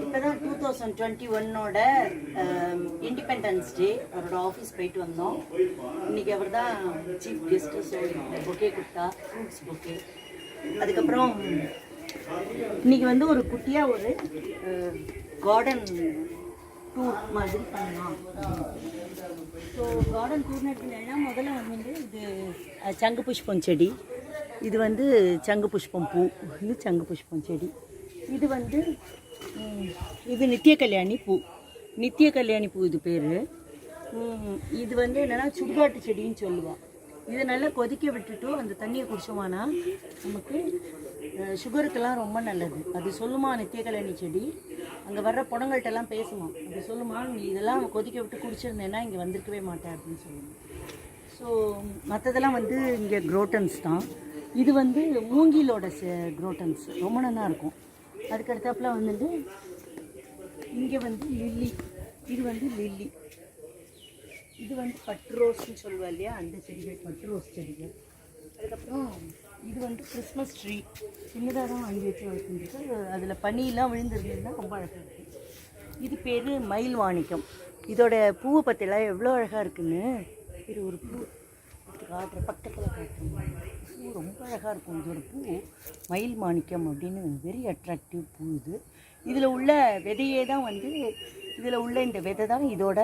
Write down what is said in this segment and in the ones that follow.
இப்போதான் 2021ஓட independence day அவரோட office போயிட்டு வந்தோம். இன்னைக்கு அவர் தான் சீஃப் கெஸ்ட்டு. ஸோ பொக்கே கொடுத்தா, ஃப்ரூட்ஸ் பொக்கே. அதுக்கப்புறம் இன்னைக்கு வந்து ஒரு குட்டியாக ஒரு கார்டன் டூர் மாதிரி பண்ணலாம். ஸோ கார்டன் டூர்னு எடுத்துட்டீங்கன்னா முதல்ல வந்து இது சங்கு புஷ்பம் செடி, இது வந்து சங்கு புஷ்பம் பூ, இது சங்கு புஷ்பம் செடி, இது வந்து இது நித்திய கல்யாணி பூ, நித்திய கல்யாணி பூ இது பேர். இது வந்து என்னென்னா சுடுகாட்டு செடின்னு சொல்லுவாள். இதை நல்லா கொதிக்க விட்டுட்டு அந்த தண்ணியை குடிச்சோமானா நமக்கு சுகருக்கெல்லாம் ரொம்ப நல்லது. அது சொல்லுமா நித்திய கல்யாணி செடி, அங்கே வர்ற புடங்கள்கிட்டலாம் பேசுமா, அது சொல்லுமா நீ இதெல்லாம் கொதிக்க விட்டு குடிச்சிருந்தேன்னா இங்கே வந்திருக்கவே மாட்டேன் அப்படின்னு சொல்லுவோம். ஸோ மற்றதெல்லாம் வந்து இங்கே குரோட்டன்ஸ் தான். இது வந்து மூங்கிலோட குரோட்டன்ஸ் ரொம்ப நல்லா இருக்கும். அதுக்கடுத்தாப்புல வந்துட்டு இங்கே வந்து லில்லி, இது வந்து லில்லி, இது வந்து பட்டு ரோஸ்ன்னு சொல்லுவா இல்லையா, அந்த செடிகள் பட்டு ரோஸ் செடிகள். அதுக்கப்புறம் இது வந்து கிறிஸ்மஸ் ட்ரீ, சின்னதாக தான் வாங்கி வச்சு வளர்த்துருக்கு. அதில் பனியெல்லாம் விழுந்துருந்ததுன்னா ரொம்ப அழகாக இருக்குது. இது பேர் மயில் வாணிக்கம். இதோட பூவை பற்றிலாம் எவ்வளோ அழகாக இருக்குன்னு இது ஒரு பூ காட்டுற பக்கத்தில் காட்டுறோம். பூ ரொம்ப அழகாக இருக்கும். இதோட பூ மயில் மாணிக்கம் அப்படின்னு வெரி அட்ராக்டிவ் பூ இது. இதில் உள்ள விதையே தான் வந்து இதில் உள்ள இந்த விதை தான் இதோட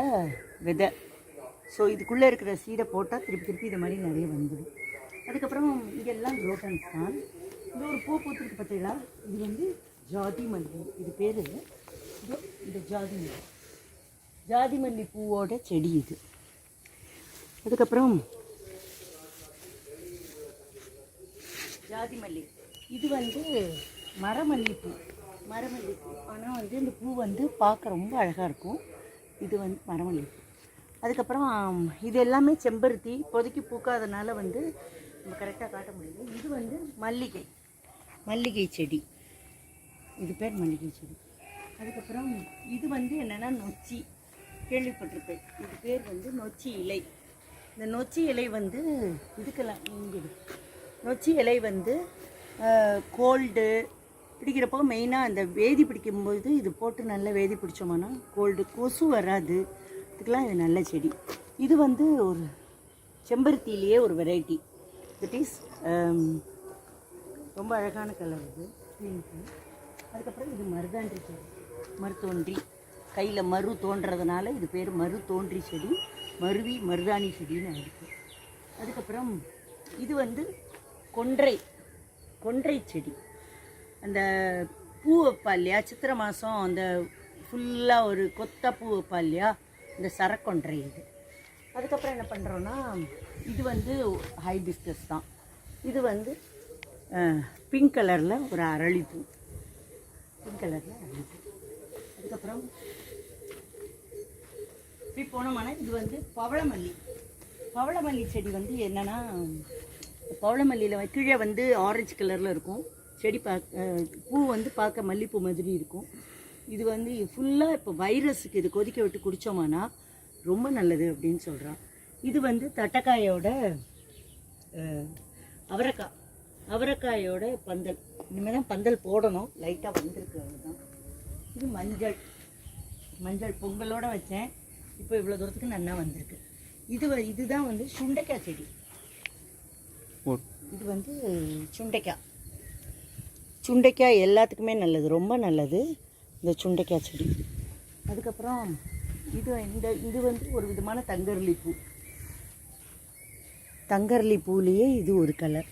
விதை. ஸோ இதுக்குள்ளே இருக்கிற சீடை போட்டால் திருப்பி திருப்பி இது மாதிரி நிறைய வந்துடும். அதுக்கப்புறம் இங்கெல்லாம் குரோட்டன்ஸ் தான். இது ஒரு பூ பூத்துருக்கு பார்த்தீங்களா, இது வந்து ஜாதி மல்லி, இது பேர். இந்த ஜாதி மல்லி, ஜாதி மல்லி பூவோட செடி இது. அதுக்கப்புறம் ஜாதி மல்லி, இது வந்து மரமல்லிப்பூ, மரமல்லிப்பூ. ஆனால் வந்து இந்த பூ வந்து பார்க்க ரொம்ப அழகாக இருக்கும். இது வந்து மரமல்லிப்பூ. அதுக்கப்புறம் இது எல்லாமே செம்பருத்தி, இப்போதைக்கு பூக்காதனால வந்து நம்ம கரெக்டாக காட்ட முடியுது. இது வந்து மல்லிகை, மல்லிகை செடி, இது பேர் மல்லிகை செடி. அதுக்கப்புறம் இது வந்து என்னென்னா நொச்சி, கேள்விப்பட்டிருப்பேன். இது பேர் வந்து நொச்சி இலை. இந்த நொச்சி இலை வந்து இதுக்கெல்லாம் இங்கே நொச்சி இலை வந்து கோல்டு பிடிக்கிறப்போ மெயினாக அந்த வேதி பிடிக்கும்போது இது போட்டு நல்லா வேதி பிடிச்சோம்னா கோல்டு, கொசு வராது, இதுக்கெல்லாம் இது நல்ல செடி. இது வந்து ஒரு செம்பருத்திலேயே ஒரு வெரைட்டி, தட் இஸ் ரொம்ப அழகான கலர் இது, பிங்க்கு. அதுக்கப்புறம் இது மருதாண்டி செடி, மருத்தோன்றி, கையில் மரு தோன்றதுனால இது பேர் மரு தோன்றி செடி, மருவி மருதாணி செடின்னு இருக்குது. அதுக்கப்புறம் இது வந்து கொன்றை, கொன்றை செடி. அந்த பூ வைப்பா இல்லையா சித்திரை மாதம், அந்த ஃபுல்லாக ஒரு கொத்த பூ வைப்பா இல்லையா, இந்த சரக்கொன்றை இது. அதுக்கப்புறம் என்ன பண்ணுறோன்னா இது வந்து ஹைபிஸ்கஸ் தான். இது வந்து பிங்க் கலரில் ஒரு அரளிப்பூ, பிங்க் கலரில் அரளிப்பூ. அதுக்கப்புறம் இப்படி போனோம்னா இது வந்து பவளமல்லி, பவளமல்லி செடி வந்து என்னென்னா பவளமல்லியில் கீழே வந்து ஆரஞ்சு கலரில் இருக்கும் செடி, பூ வந்து பார்க்க மல்லிப்பூ மாதிரி இருக்கும். இது வந்து ஃபுல்லாக இப்போ வைரஸுக்கு இது கொதிக்க விட்டு குடித்தோம்னா ரொம்ப நல்லது அப்படின்னு சொல்கிறான். இது வந்து தட்டைக்காயோட அவரைக்காய், அவரைக்காயோட பந்தல். இனிமேல் தான் பந்தல் போடணும், லைட்டாக வந்திருக்கு அவ்வளோதான். இது மஞ்சள், மஞ்சள் பொங்கலோடு வச்சேன், இப்போ இவ்வளோ தூரத்துக்கு நல்லா வந்திருக்கு. இதுதான் வந்து சுண்டைக்காய் செடி. இது வந்து சுண்டைக்காய், சுண்டைக்காய் எல்லாத்துக்குமே நல்லது, ரொம்ப நல்லது இந்த சுண்டைக்காய் செடி. அதுக்கப்புறம் இது வந்து ஒரு விதமான தங்கரளி பூ, தங்கரளி பூலேயே இது ஒரு கலர்.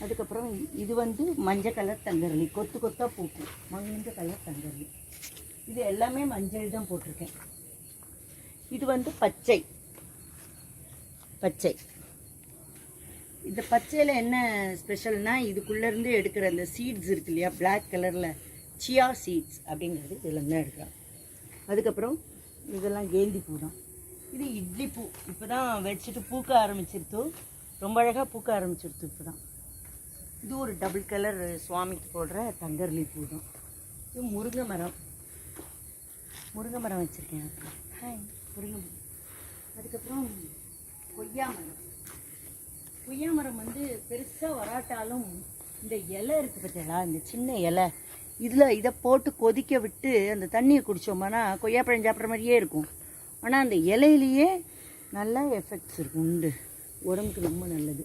அதுக்கப்புறம் இது வந்து மஞ்சள் கலர் தங்கரளி, கொத்து கொத்தாக பூக்கும், மஞ்சள் கலர் தங்கரளி. இது எல்லாமே மஞ்சள் தான் போட்டிருக்கேன். இது வந்து பச்சை, பச்சை. இந்த பச்சையில் என்ன ஸ்பெஷல்னால் இதுக்குள்ளேருந்து எடுக்கிற அந்த சீட்ஸ் இருக்கு இல்லையா, பிளாக் கலரில் சியா சீட்ஸ் அப்படிங்கிறது இதில் தான் எடுக்கிறோம். அதுக்கப்புறம் இதெல்லாம் கேந்தி பூ தான். இது இட்லி பூ, இப்போ தான் வச்சுட்டு பூக்க ஆரம்பிச்சிருத்தோ, ரொம்ப அழகாக பூக்க ஆரம்பிச்சிருத்து இப்போ தான். இது ஒரு டபுள் கலர் சுவாமிக்கு போடுற தங்கரளி பூ தான். இது முருங்கை மரம், முருங்கை மரம் வச்சுருக்கேன். ஹாய் முருங்கை மரம். அதுக்கப்புறம் கொய்யா மரம், கொய்யா மரம் வந்து பெருசாக வராட்டாலும் இந்த இலை இருக்குது பார்த்தீங்களா, இந்த சின்ன இலை, இதை போட்டு கொதிக்க விட்டு அந்த தண்ணியை குடித்தோம்னா கொய்யாப்பழம் சாப்பிட்ற மாதிரியே இருக்கும். ஆனால் அந்த இலையிலேயே நல்லா எஃபெக்ட்ஸ் இருக்கும், உண்டு, உடம்புக்கு ரொம்ப நல்லது.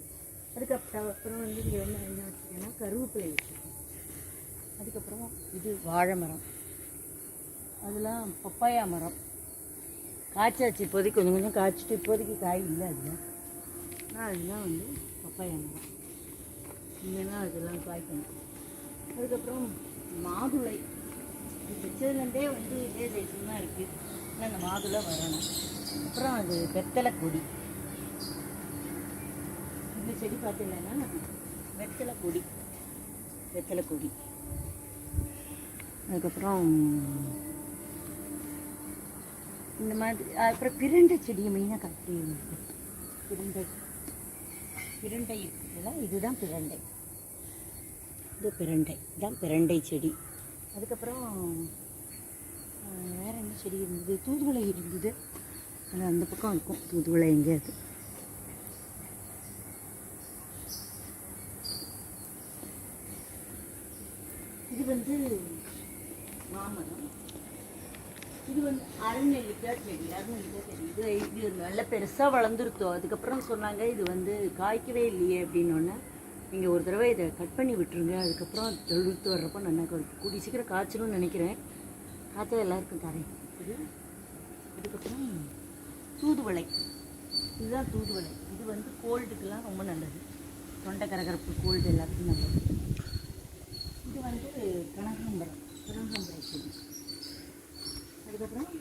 அதுக்கப்புறம் வந்து இங்கே என்ன வச்சுருக்கேன்னா கருவேப்பிலை வச்சுருக்கேன். அதுக்கப்புறம் இது வாழை மரம், அதெல்லாம் பப்பாயா மரம் காய்ச்சாச்சு, இப்போதைக்கு கொஞ்சம் கொஞ்சம் காய்ச்சிட்டு, இப்போதைக்கு காய் இல்லை அதில். ஆனால் அதெல்லாம் வந்து பப்பாயா மரம், இல்லைன்னா அதெல்லாம் காய்க்கணும். அதுக்கப்புறம் மாதுளை வச்சதுலேருந்தே வந்து இதே சைஸில் தான் இருக்குது, ஆனால் அந்த மாதுளை வரணும். அப்புறம் அது வெத்தலை கொடி, இந்த செடி பார்த்தீங்கன்னா வெத்தலை கொடி, வெத்தலை கொடி. அதுக்கப்புறம் இந்த மாதிரி, அப்புறம் பிரண்டை செடியை மெயினாக காட்டி பிரண்டை, பிரண்டை இருக்குதுல்ல, இதுதான் பிரண்டை, இது பிரண்டை, இதுதான் பிரண்டை செடி. அதுக்கப்புறம் வேறு என்ன செடி இருந்தது, தூதுவளை இருந்தது, அது அந்த பக்கம் இருக்கும் தூதுவளை எங்கேயாவது. இது வந்து மாமரம், இது வந்து அருநெல்லிக்காய் செடி, அருநெல்லிக்காய் செடி. இது நல்ல பெருசாக வளர்ந்துருத்தோம். அதுக்கப்புறம் சொன்னாங்க இது வந்து காய்க்கவே இல்லையே அப்படின்னோடனே, நீங்கள் ஒரு தடவை இதை கட் பண்ணி விட்டுருங்க, அதுக்கப்புறம் தொழுத்து வர்றப்போ நல்லா கூடி சீக்கிரம் காய்ச்சணும்னு நினைக்கிறேன். காய்ச்சல் எல்லாருக்கும் தரேன். இது அதுக்கப்புறம் தூதுவளை, இதுதான் தூதுவளை. இது வந்து கோல்டுக்கெலாம் ரொம்ப நல்லது, தொண்டை கரகரப்பு, கோல்டு எல்லாத்துக்கும் நல்லது. இது வந்து கனகாம்பரம், கனகாம்பரம் செடி. அதுக்கப்புறம்